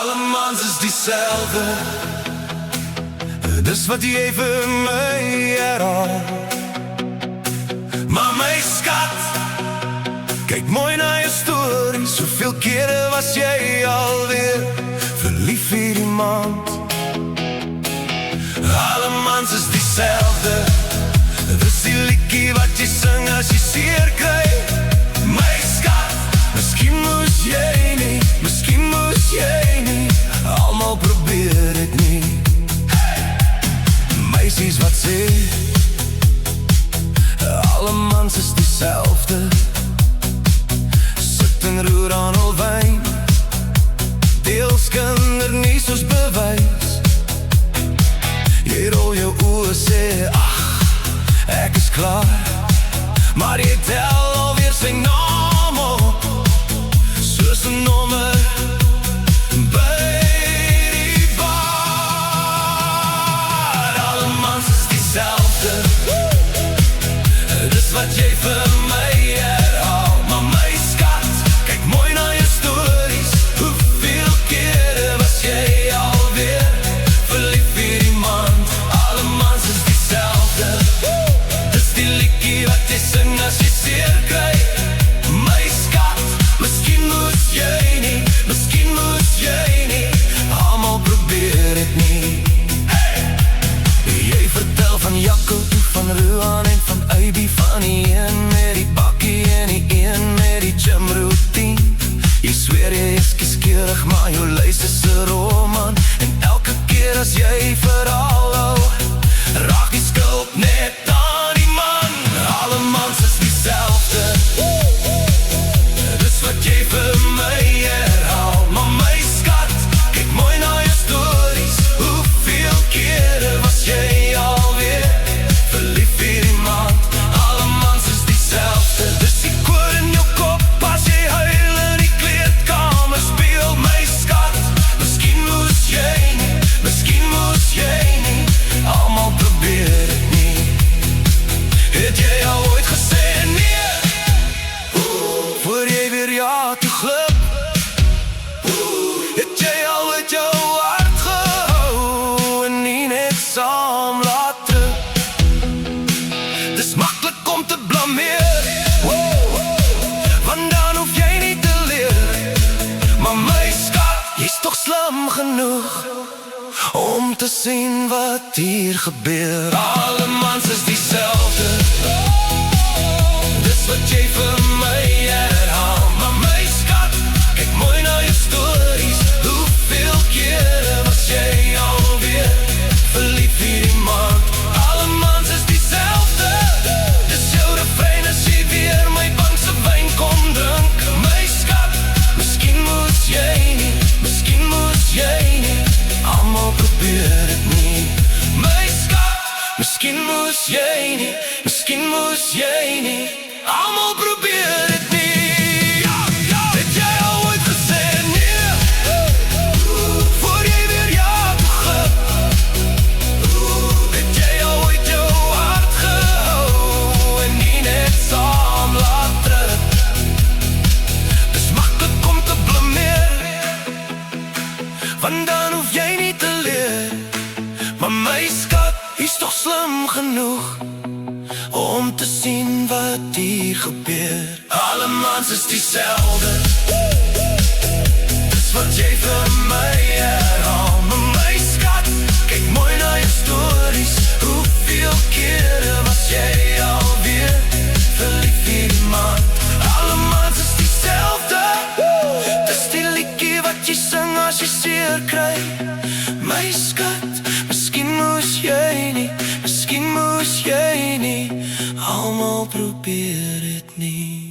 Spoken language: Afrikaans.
Alle mans is dieselfde, dis wat jy vir my herhaal. Maar my skat, kyk mooi na jou storie. Soveel kere was jy alweer verlief vir iemand. Alle mans is dieselfde, dis die liedjie wat jy sing as jy seer kry. My skat, miskien moes jy nie, miskien moes jy nie, almal probeer dit nie. Meisies wat sê, alle mans is dieselfde, sit en roer aan al wyn, deels kindernie soos bewys. Jy rol jou oë sê, ach, ek is klaar, maar jy tel alweer sy naam op, soos 'n nommer by die bar. Alle mans is dieselfde, dis wat jy vir my herhaal. Maar my skat, kyk mooi na jou stories. Hoeveel kere was jy alweer verlief vir iemand? Alle mans is dieselfde, dis die liedjie wat jy sing as jy seer kry. My skat, miskien moes jy nie, miskien moes jy nie, almal probeer dit nie. Jy vertel van Jaco, van Ruan en van Uibie, van die een met die bakkie en die een met die gym routine. Jy sweer jy is kieskeurig, maar jou lys is 'n roman. En elke keer as jy verhaal hou, raak die skuld net aan die man. Alle mans is dieselfde, dis wat jy vir my herhaal. Maar my skat, kyk mooi na jou stories. Hoeveel kere was jy alweer verlief vir iemand? Alle mans is dieselfde, dis die koor in jou kop as jy huil in die kleedkamer speel. My skat, miskien moes jy nie, miskien moes jy nie, almal probeer dit nie. Het jy al ooit gesê nee, voor jy weer ja toe glip? Het jy al ooit jou hart gehou en nie net saam laat druk? Dis maklik om te blameer, want dan hoef jy nie te leer. Maar my skat, jy's toch slim genoeg om te sien wat hier gebeur. Alle mans is dieselfde, dis wat jy vir my herhaal. Maar my skat, kyk mooi na jou stories. Hoeveel kere was jy alweer verlief vir iemand? Alle mans is dieselfde, dis jou refrein as jy weer my bangse wyn kom drink. My skat, miskien moes jy nie, miskien moes jy nie, almal probeer dit nie. My skat, miskien moes jy nie, miskien moes jy nie, almal probeer dit nie. Het jy al ooit gesê nee, voor jy weer ja toe glip? Het jy al ooit jou hart gehou en nie net saam laat druk? Dis maklik om te blameer, want dan hoef jy nie te leer. Maar my skat, jy's toch slim genoeg om te sien wat hier gebeur. Alle mans is dieselfde, dis wat jy vir my herhaal. Maar my skat, kyk mooi na jou stories. Hoeveel kere was jy alweer verlief vir iemand? Alle mans is dieselfde, dis die liedjie wat jy sing as jy seer kry. My skat, miskien moes jy nie, miskien moes jy nie, almal probeer dit nie.